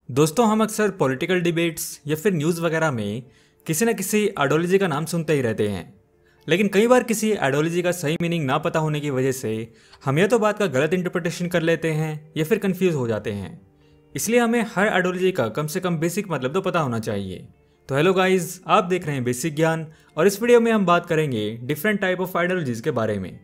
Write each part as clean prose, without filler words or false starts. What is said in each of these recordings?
दोस्तों, हम अक्सर पॉलिटिकल डिबेट्स या फिर न्यूज़ वगैरह में किसी न किसी आइडियोलॉजी का नाम सुनते ही रहते हैं। लेकिन कई बार किसी आइडियोलॉजी का सही मीनिंग ना पता होने की वजह से हम या तो बात का गलत इंटरप्रिटेशन कर लेते हैं या फिर कंफ्यूज हो जाते हैं। इसलिए हमें हर आइडियोलॉजी का कम से कम बेसिक मतलब तो पता होना चाहिए। तो हेलो गाइस, आप देख रहे हैं बेसिक ज्ञान और इस वीडियो में हम बात करेंगे डिफरेंट टाइप ऑफ आइडियोलॉजीज के बारे में,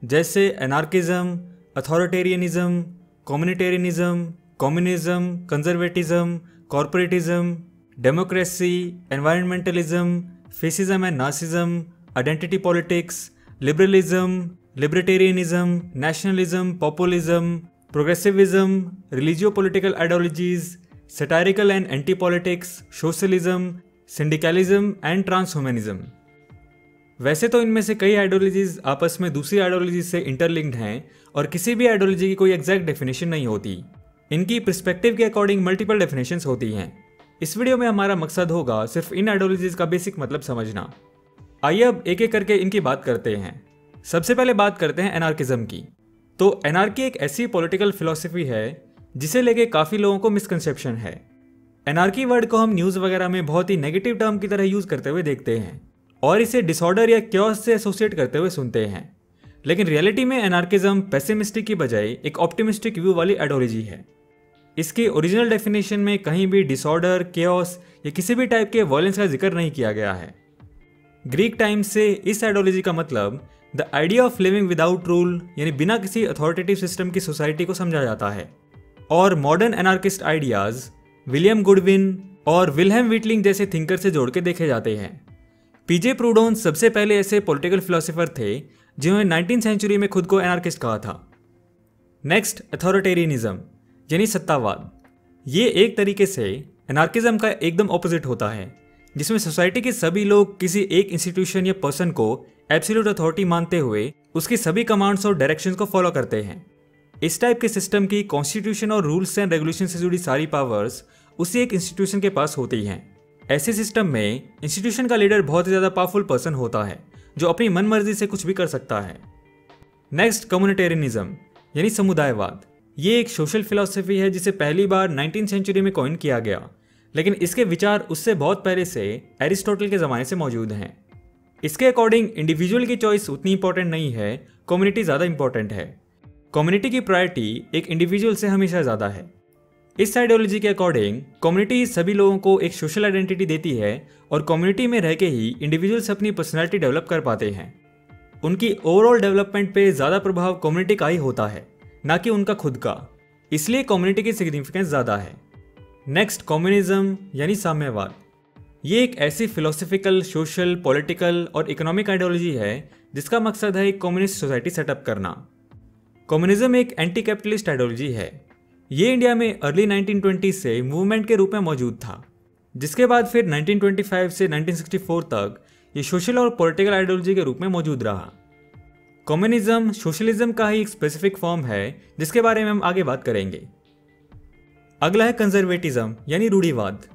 जैसे anarchism, authoritarianism, communitarianism, communism, conservatism, corporatism, democracy, environmentalism, fascism and Nazism, identity politics, liberalism, libertarianism, nationalism, populism, progressivism, religio political ideologies, satirical and anti politics, socialism, syndicalism and transhumanism. वैसे तो इनमें से कई ideologies आपस में दूसरी आइडियोलॉजीज से interlinked हैं और किसी भी आइडियोलॉजी की कोई एग्जैक्ट डेफिनेशन नहीं होती। इनकी पर्सपेक्टिव के अकॉर्डिंग मल्टीपल डेफिनेशंस होती हैं। इस वीडियो में हमारा मकसद होगा सिर्फ इन आइडियोलॉजीज का बेसिक मतलब समझना। आइए अब एक एक करके इनकी बात करते हैं। सबसे पहले बात करते हैं एनार्किज्म की। तो एनार्की एक ऐसी पॉलिटिकल फिलॉसफी है जिसे लेके काफ़ी लोगों को मिसकंसेप्शन है। एनार्की वर्ड को हम न्यूज़ वगैरह में बहुत ही नेगेटिव टर्म की तरह यूज़ करते हुए देखते हैं और इसे डिसऑर्डर या क्योस से एसोसिएट करते हुए सुनते हैं। लेकिन रियलिटी में एनार्किज्म पेसिमिस्टिक की बजाय एक ऑप्टिमिस्टिक व्यू वाली आइडियोलॉजी है। इसकी ओरिजिनल डेफिनेशन में कहीं भी डिसऑर्डर, केओस या किसी भी टाइप के वायलेंस का जिक्र नहीं किया गया है। ग्रीक टाइम से इस आइडियोलॉजी का मतलब the idea of living without rule यानी बिना किसी अथॉरिटेटिव सिस्टम की सोसाइटी को समझा जाता है। और modern anarchist ideas William Goodwin और विल्हेम व्हिटलिंग जैसे थिंकर से जोड़ के देखे जाते हैं। पीजे प्रूडोन सबसे पहले ऐसे पॉलिटिकल फिलोसोफर थे जिन्होंने 19वीं सेंचुरी में खुद को एनार्किस्ट कहा था। नेक्स्ट, अथॉरिटेरियनिज्म यानी सत्तावाद। ये एक तरीके से एनार्किज्म का एकदम ऑपोजिट होता है, जिसमें सोसाइटी के सभी लोग किसी एक इंस्टीट्यूशन या पर्सन को एब्सोल्यूट अथॉरिटी मानते हुए उसकी सभी कमांड्स और डायरेक्शंस को फॉलो करते हैं। इस टाइप के सिस्टम की कॉन्स्टिट्यूशन और रूल्स एंड रेगुलेशन से जुड़ी सारी पावर्स उसी एक इंस्टीट्यूशन के पास होती हैं। ऐसे सिस्टम में इंस्टीट्यूशन का लीडर बहुत ही ज़्यादा पावरफुल पर्सन होता है जो अपनी मन मर्जी से कुछ भी कर सकता है। नेक्स्ट, कम्युनिटेरियनिज्म यानी समुदायवाद। ये एक सोशल फिलॉसफी है जिसे पहली बार 19वीं सेंचुरी में कॉइन किया गया, लेकिन इसके विचार उससे बहुत पहले से एरिस्टोटल के ज़माने से मौजूद हैं। इसके अकॉर्डिंग इंडिविजुअल की चॉइस उतनी इंपॉर्टेंट नहीं है, कम्युनिटी ज़्यादा इंपॉर्टेंट है। कम्युनिटी की प्रायोरिटी एक इंडिविजुअल से हमेशा ज़्यादा है। इस आइडियोलॉजी के अकॉर्डिंग कम्युनिटी सभी लोगों को एक सोशल आइडेंटिटी देती है और कम्युनिटी में रह के ही इंडिविजुअल्स अपनी पर्सनैलिटी डेवलप कर पाते हैं। उनकी ओवरऑल डेवलपमेंट पे ज़्यादा प्रभाव कम्युनिटी का ही होता है, ना कि उनका खुद का। इसलिए कम्युनिटी की सिग्निफिकेंस ज़्यादा है। नेक्स्ट, कम्युनिज्म यानी साम्यवाद। ये एक ऐसी फिलोसफिकल, सोशल, पॉलिटिकल और इकोनॉमिक आइडियोलॉजी है जिसका मकसद है एक कम्युनिस्ट सोसाइटी सेटअप करना। कम्युनिज्म एक एंटी कैपिटलिस्ट आइडियोलॉजी है। ये इंडिया में अर्ली 1920 से मूवमेंट के रूप में मौजूद था, जिसके बाद फिर 1925 से 1964 तक ये सोशल और पॉलिटिकल आइडियोलॉजी के रूप में मौजूद रहा। कम्युनिज्म सोशलिज्म का ही एक स्पेसिफिक फॉर्म है जिसके बारे में हम आगे बात करेंगे। अगला है कंजर्वेटिज्म यानी रूढ़िवाद।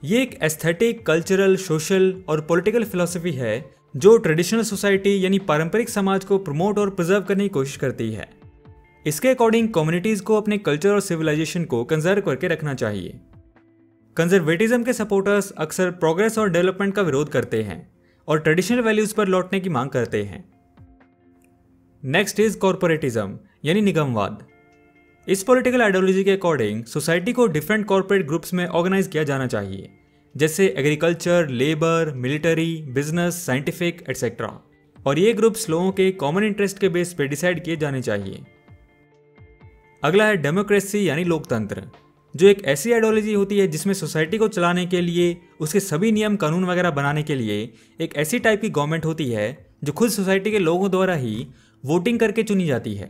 ये एक एस्थेटिक, कल्चरल, सोशल और पॉलिटिकल फिलॉसफी है जो ट्रेडिशनल सोसाइटी यानी पारंपरिक समाज को प्रमोट और प्रिजर्व करने की कोशिश करती है। इसके अकॉर्डिंग कम्युनिटीज़ को अपने कल्चर और सिविलाइजेशन को कंजर्व करके रखना चाहिए। कंजर्वेटिज्म के सपोर्टर्स अक्सर प्रोग्रेस और डेवलपमेंट का विरोध करते हैं और ट्रेडिशनल वैल्यूज़ पर लौटने की मांग करते हैं। नेक्स्ट इज कॉर्पोरेटिज्म यानी निगमवाद। इस पॉलिटिकल आइडियोलॉजी के अकॉर्डिंग सोसाइटी को डिफरेंट कॉर्पोरेट ग्रुप्स में ऑर्गेनाइज किया जाना चाहिए, जैसे agriculture, labour, military, business, scientific etcetera. और ये ग्रुप्स लोगों के कॉमन इंटरेस्ट के बेस पे डिसाइड किए जाने चाहिए। अगला है डेमोक्रेसी यानी लोकतंत्र, जो एक ऐसी आइडियोलॉजी होती है जिसमें सोसाइटी को चलाने के लिए, उसके सभी नियम कानून वगैरह बनाने के लिए एक ऐसी टाइप की गवर्नमेंट होती है जो खुद सोसाइटी के लोगों द्वारा ही वोटिंग करके चुनी जाती है।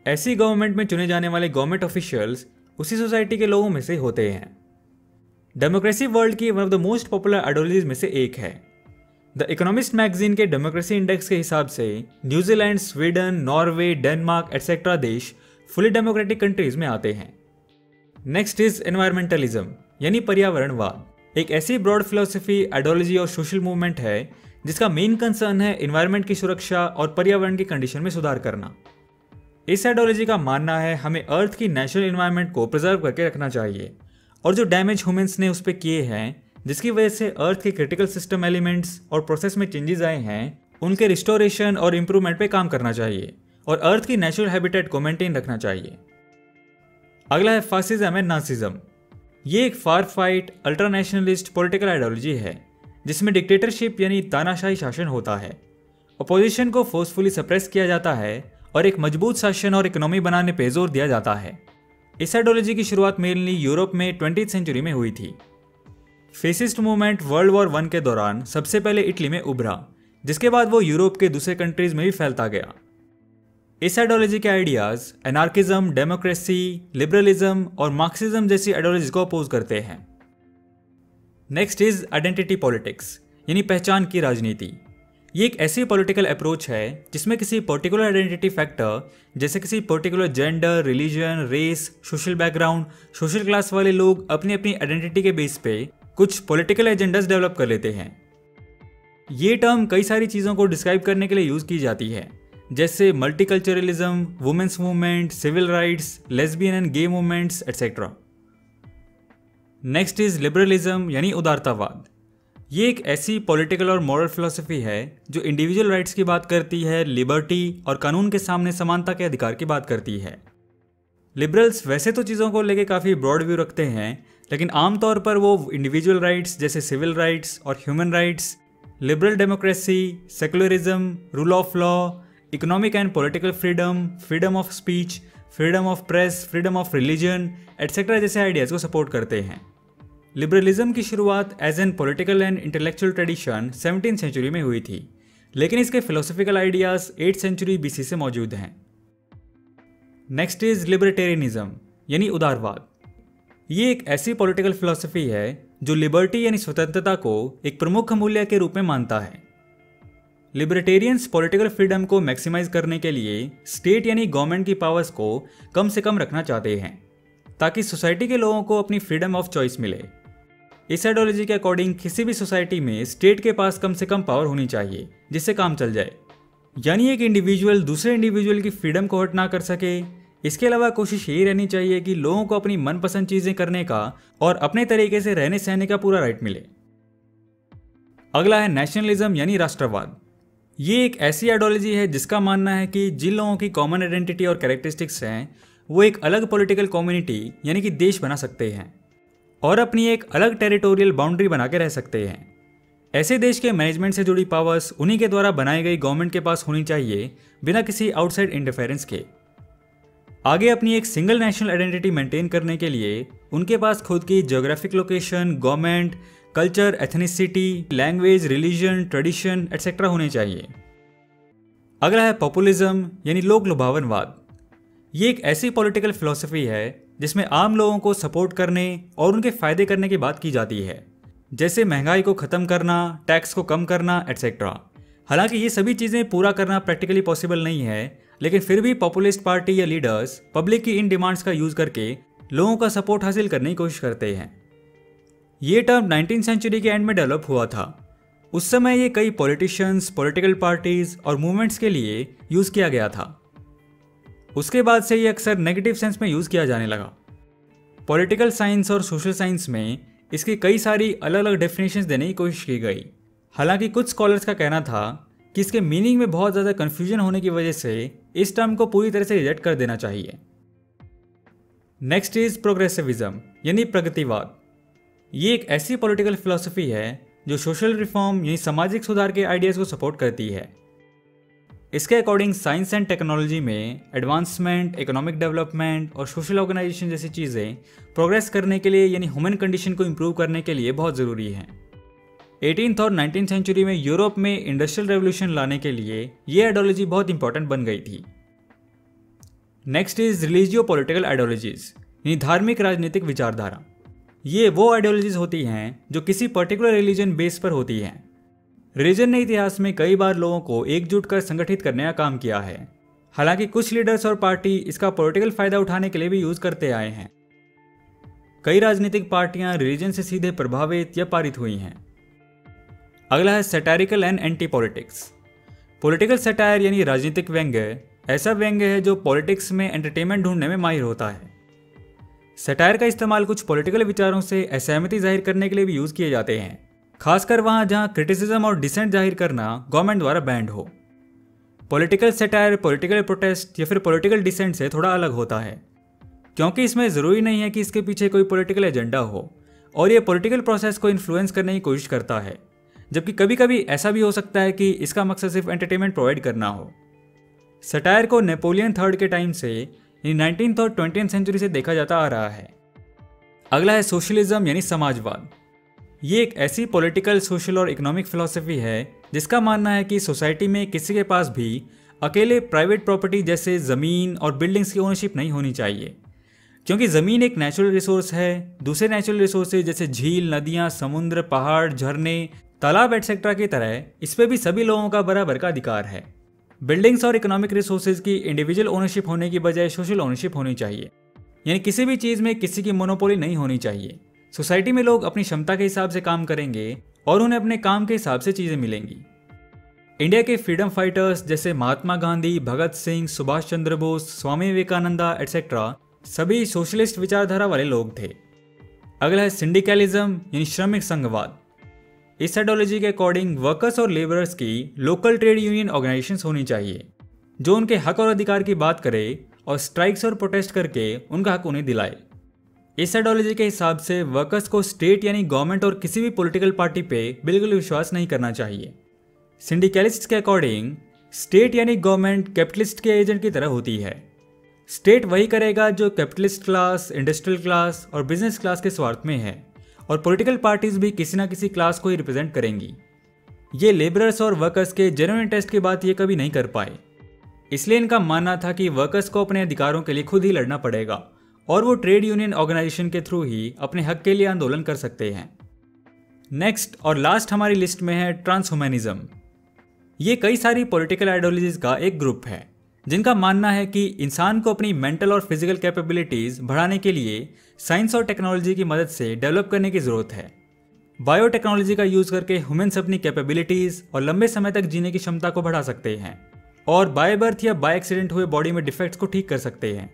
ऐसी गवर्नमेंट में चुने जाने वाले गवर्नमेंट ऑफिशियल्स उसी सोसाइटी के लोगों में से होते हैं। डेमोक्रेसी वर्ल्ड की one of the most popular ideologies में से एक है। द इकोनॉमिस्ट मैगजीन के डेमोक्रेसी इंडेक्स के हिसाब से New Zealand, Sweden, Norway, Denmark etcetera देश फुली डेमोक्रेटिक कंट्रीज में आते हैं। नेक्स्ट इज एनवायरमेंटलिज्म यानी पर्यावरणवाद। एक ऐसी ब्रॉड फिलोसफी, आइडियोलॉजी और सोशल मूवमेंट है जिसका मेन कंसर्न है एनवायरनमेंट की सुरक्षा और पर्यावरण की कंडीशन में सुधार करना। इस आइडियोलॉजी का मानना है हमें अर्थ की नेचुरल एनवायरनमेंट को प्रिजर्व करके रखना चाहिए और जो डैमेज ह्यूमंस ने उस पर किए हैं, जिसकी वजह से अर्थ के क्रिटिकल सिस्टम एलिमेंट्स और प्रोसेस में चेंजेस आए हैं, उनके रिस्टोरेशन और इम्प्रूवमेंट पे काम करना चाहिए और अर्थ की नेचुरल हैबिटेट को मेंटेन रखना चाहिए। अगला है फासिज्म एंड नाजिज्म। ये एक far fight ultra nationalist political ideology है जिसमें डिक्टेटरशिप यानी तानाशाही शासन होता है, अपोजिशन को फोर्सफुली सप्रेस किया जाता है और एक मजबूत शासन और इकोनॉमी बनाने पर जोर दिया जाता है। इस आइडियोलॉजी की शुरुआत मेनली यूरोप में 20वीं सेंचुरी में हुई थी। फेसिस्ट मूवमेंट वर्ल्ड वॉर 1 के दौरान सबसे पहले इटली में उभरा, जिसके बाद वो यूरोप के दूसरे कंट्रीज में भी फैलता गया। इस आइडियोलॉजी के आइडियाज एनार्किज्म, डेमोक्रेसी, लिबरलिज्म और मार्क्सिज्म जैसी आइडियोलॉजीज को अपोज करते हैं। नेक्स्ट इज आइडेंटिटी पॉलिटिक्स यानी पहचान की राजनीति। ये एक ऐसी पॉलिटिकल अप्रोच है जिसमें किसी पर्टिकुलर आइडेंटिटी फैक्टर जैसे किसी particular gender, religion, race, social background, social class वाले लोग अपनी अपनी आइडेंटिटी के बेस पे कुछ पॉलिटिकल एजेंडास डेवलप कर लेते हैं। ये टर्म कई सारी चीज़ों को डिस्क्राइब करने के लिए यूज़ की जाती है, जैसे multiculturalism, women's movement, civil rights, lesbian and gay movements etcetera. Next is liberalism यानी उदारतावाद। ये एक ऐसी पॉलिटिकल और मॉरल फिलॉसफी है जो इंडिविजुअल राइट्स की बात करती है, लिबर्टी और कानून के सामने समानता के अधिकार की बात करती है। लिबरल्स वैसे तो चीज़ों को लेके काफ़ी ब्रॉड व्यू रखते हैं, लेकिन आमतौर पर वो इंडिविजुअल राइट्स जैसे सिविल राइट्स और human rights, liberal democracy, secularism, rule of law, economic and political freedom, freedom of speech, freedom of press, freedom of religion etcetera जैसे आइडियाज़ को सपोर्ट करते हैं। लिबरलिज्म की शुरुआत as an political and intellectual tradition 17वीं century में हुई थी, लेकिन इसके फिलोसफिकल आइडियाज़ 8वीं सेंचुरी BC से मौजूद हैं। नेक्स्ट इज लिबर्टेरियनिज्म यानी उदारवाद। ये एक ऐसी पॉलिटिकल फिलॉसफी है जो लिबर्टी यानी स्वतंत्रता को एक प्रमुख मूल्य के रूप में मानता है। लिबर्टेरियंस पॉलिटिकल फ्रीडम को मैक्सिमाइज करने के लिए स्टेट यानी गवर्नमेंट की पावर्स को कम से कम रखना चाहते हैं ताकि सोसाइटी के लोगों को अपनी फ्रीडम ऑफ चॉइस मिले। इस आइडियोलॉजी के अकॉर्डिंग किसी भी सोसाइटी में स्टेट के पास कम से कम पावर होनी चाहिए जिससे काम चल जाए, यानी एक इंडिविजुअल दूसरे इंडिविजुअल की फ्रीडम को हर्ट ना कर सके। इसके अलावा कोशिश यही रहनी चाहिए कि लोगों को अपनी मनपसंद चीज़ें करने का और अपने तरीके से रहने सहने का पूरा राइट मिले। अगला है नेशनलिज्म यानी राष्ट्रवाद। ये एक ऐसी आइडियोलॉजी है जिसका मानना है कि जिन लोगों की कॉमन आइडेंटिटी और कैरेक्टरिस्टिक्स हैं वो एक अलग पॉलिटिकल कम्युनिटी यानी कि देश बना सकते हैं और अपनी एक अलग टेरिटोरियल बाउंड्री बना के रह सकते हैं। ऐसे देश के मैनेजमेंट से जुड़ी पावर्स उन्हीं के द्वारा बनाई गई गवर्नमेंट के पास होनी चाहिए बिना किसी आउटसाइड इंटरफेरेंस के। आगे अपनी एक सिंगल नेशनल आइडेंटिटी मेंटेन करने के लिए उनके पास खुद की geographic location, government, culture, ethnicity, language, religion, tradition etcetera होने चाहिए। अगला है पॉपुलिज्म यानी लोक लुभावनवाद। ये एक ऐसी पॉलिटिकल फिलॉसफी है जिसमें आम लोगों को सपोर्ट करने और उनके फायदे करने की बात की जाती है, जैसे महंगाई को ख़त्म करना, टैक्स को कम करना एटसेट्रा। हालांकि ये सभी चीज़ें पूरा करना प्रैक्टिकली पॉसिबल नहीं है, लेकिन फिर भी पॉपुलिस्ट पार्टी या लीडर्स पब्लिक की इन डिमांड्स का यूज़ करके लोगों का सपोर्ट हासिल करने की कोशिश करते हैं। ये टर्म 19वीं सेंचुरी के एंड में डेवलप हुआ था। उस समय ये कई पॉलिटिशियंस, पॉलिटिकल पार्टीज और मूवमेंट्स के लिए यूज़ किया गया था। उसके बाद से ये अक्सर नेगेटिव सेंस में यूज़ किया जाने लगा। पॉलिटिकल साइंस और सोशल साइंस में इसकी कई सारी अलग अलग डेफिनेशंस देने की कोशिश की गई। हालांकि कुछ स्कॉलर्स का कहना था कि इसके मीनिंग में बहुत ज़्यादा कन्फ्यूजन होने की वजह से इस टर्म को पूरी तरह से रिजेक्ट कर देना चाहिए। नेक्स्ट इज प्रोग्रेसिविज्म यानी प्रगतिवाद। ये एक ऐसी पॉलिटिकल फिलॉसफी है जो सोशल रिफॉर्म यानी सामाजिक सुधार के आइडियाज़ को सपोर्ट करती है। इसके अकॉर्डिंग साइंस एंड टेक्नोलॉजी में एडवांसमेंट, इकोनॉमिक डेवलपमेंट और सोशल ऑर्गेनाइजेशन जैसी चीज़ें प्रोग्रेस करने के लिए यानी ह्यूमन कंडीशन को इम्प्रूव करने के लिए बहुत ज़रूरी हैं। 18th और 19th सेंचुरी में यूरोप में इंडस्ट्रियल रेवोल्यूशन लाने के लिए ये आइडियोलॉजी बहुत इंपॉर्टेंट बन गई थी। Next is religio political ideologies यानी धार्मिक राजनीतिक विचारधारा। ये वो आइडियोलॉजीज होती हैं जो किसी पर्टिकुलर रिलीजन बेस पर होती हैं। रिलीजन ने इतिहास में कई बार लोगों को एकजुट कर संगठित करने का काम किया है। हालांकि कुछ लीडर्स और पार्टी इसका पॉलिटिकल फायदा उठाने के लिए भी यूज करते आए हैं। कई राजनीतिक पार्टियां रिलीजन से सीधे प्रभावित या पारित हुई हैं। अगला है satirical and anti politics. Political satire यानी राजनीतिक व्यंग्य ऐसा व्यंग्य है जो पॉलिटिक्स में एंटरटेनमेंट ढूंढने में माहिर होता है। सटायर का इस्तेमाल कुछ पॉलिटिकल विचारों से असहमति जाहिर करने के लिए भी यूज़ किए जाते हैं, खासकर वहाँ जहाँ क्रिटिसिज्म और डिसेंट जाहिर करना गवर्नमेंट द्वारा बैंड हो। पॉलिटिकल सटायर पॉलिटिकल प्रोटेस्ट या फिर पॉलिटिकल डिसेंट से थोड़ा अलग होता है, क्योंकि इसमें ज़रूरी नहीं है कि इसके पीछे कोई पॉलिटिकल एजेंडा हो और ये पॉलिटिकल प्रोसेस को इन्फ्लुएंस करने की कोशिश करता है, जबकि कभी कभी ऐसा भी हो सकता है कि इसका मकसद सिर्फ एंटरटेनमेंट प्रोवाइड करना हो। सटायर को नेपोलियन थर्ड के टाइम से यानी 19th और 20th सेंचुरी से देखा जाता आ रहा है। अगला है सोशलिज्म यानी समाजवाद। ये एक ऐसी पॉलिटिकल, सोशल और इकोनॉमिक फिलॉसफी है जिसका मानना है कि सोसाइटी में किसी के पास भी अकेले प्राइवेट प्रॉपर्टी जैसे ज़मीन और बिल्डिंग्स की ओनरशिप नहीं होनी चाहिए, क्योंकि ज़मीन एक नेचुरल रिसोर्स है। दूसरे नेचुरल रिसोर्सेज जैसे झील, नदियाँ, समुद्र, पहाड़, झरने, तालाब एटसेट्रा की तरह इस पर भी सभी लोगों का बराबर का अधिकार है। बिल्डिंग्स और इकोनॉमिक रिसोर्सेज की इंडिविजुअल ओनरशिप होने की बजाय सोशल ओनरशिप होनी चाहिए, यानी किसी भी चीज़ में किसी की मोनोपोली नहीं होनी चाहिए। सोसाइटी में लोग अपनी क्षमता के हिसाब से काम करेंगे और उन्हें अपने काम के हिसाब से चीज़ें मिलेंगी। इंडिया के फ्रीडम फाइटर्स जैसे महात्मा गांधी, भगत सिंह, सुभाष चंद्र बोस, स्वामी विवेकानंदा एटसेट्रा सभी सोशलिस्ट विचारधारा वाले लोग थे। अगला है सिंडिकलिज्म यानी श्रमिक संघवाद। इस आइडियोलॉजी के अकॉर्डिंग वर्कर्स और लेबरर्स की लोकल ट्रेड यूनियन ऑर्गेनाइजेशंस होनी चाहिए जो उनके हक और अधिकार की बात करे और स्ट्राइक्स और प्रोटेस्ट करके उनका हक उन्हें दिलाए। इस आइडियोलॉजी के हिसाब से वर्कर्स को स्टेट यानी गवर्नमेंट और किसी भी पॉलिटिकल पार्टी पे बिल्कुल विश्वास नहीं करना चाहिए। सिंडिकलिस्ट के अकॉर्डिंग स्टेट यानी गवर्नमेंट कैपिटलिस्ट के एजेंट की तरह होती है। स्टेट वही करेगा जो कैपिटलिस्ट क्लास, इंडस्ट्रियल क्लास और बिजनेस क्लास के स्वार्थ में है, और पॉलिटिकल पार्टीज भी किसी ना किसी क्लास को ही रिप्रेजेंट करेंगी। ये लेबरर्स और वर्कर्स के जेन्युइन इंटरेस्ट की बात ये कभी नहीं कर पाए, इसलिए इनका मानना था कि वर्कर्स को अपने अधिकारों के लिए खुद ही लड़ना पड़ेगा और वो ट्रेड यूनियन ऑर्गेनाइजेशन के थ्रू ही अपने हक के लिए आंदोलन कर सकते हैं। नेक्स्ट और लास्ट हमारी लिस्ट में है ट्रांसह्यूमनिज्म। ये कई सारी पॉलिटिकल आइडियोलॉजीज का एक ग्रुप है जिनका मानना है कि इंसान को अपनी मेंटल और फिजिकल कैपेबिलिटीज बढ़ाने के लिए साइंस और टेक्नोलॉजी की मदद से डेवलप करने की ज़रूरत है। बायोटेक्नोलॉजी का यूज़ करके ह्यूमन्स अपनी कैपेबिलिटीज़ और लंबे समय तक जीने की क्षमता को बढ़ा सकते हैं और बाय बर्थ या बाय एक्सीडेंट हुए बॉडी में डिफेक्ट्स को ठीक कर सकते हैं।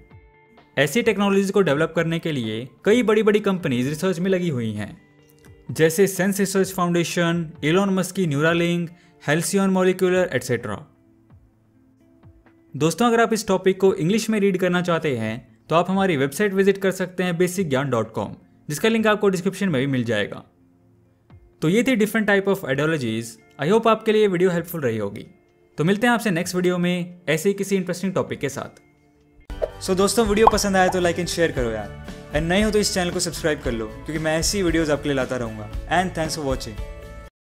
ऐसी टेक्नोलॉजीज को डेवलप करने के लिए कई बड़ी बड़ी कंपनीज रिसर्च में लगी हुई हैं, जैसे SENS research foundation, Elon Musk की न्यूरालिंक, हेल्सियन मॉलिक्यूलर एटसेट्रा। दोस्तों, अगर आप इस टॉपिक को इंग्लिश में रीड करना चाहते हैं तो आप हमारी वेबसाइट विजिट कर सकते हैं basicgyan.com, जिसका लिंक आपको डिस्क्रिप्शन में भी मिल जाएगा। तो ये थी different type of ideologies. I hope आपके लिए वीडियो हेल्पफुल रही होगी। तो मिलते हैं आपसे नेक्स्ट वीडियो में ऐसे ही किसी इंटरेस्टिंग टॉपिक के साथ। सो दोस्तों, वीडियो पसंद आया तो लाइक एंड शेयर करो यार, एंड नए हो तो इस चैनल को सब्सक्राइब कर लो, क्योंकि मैं ऐसी वीडियोस आपके लिए लाता रहूँगा। And thanks for watching.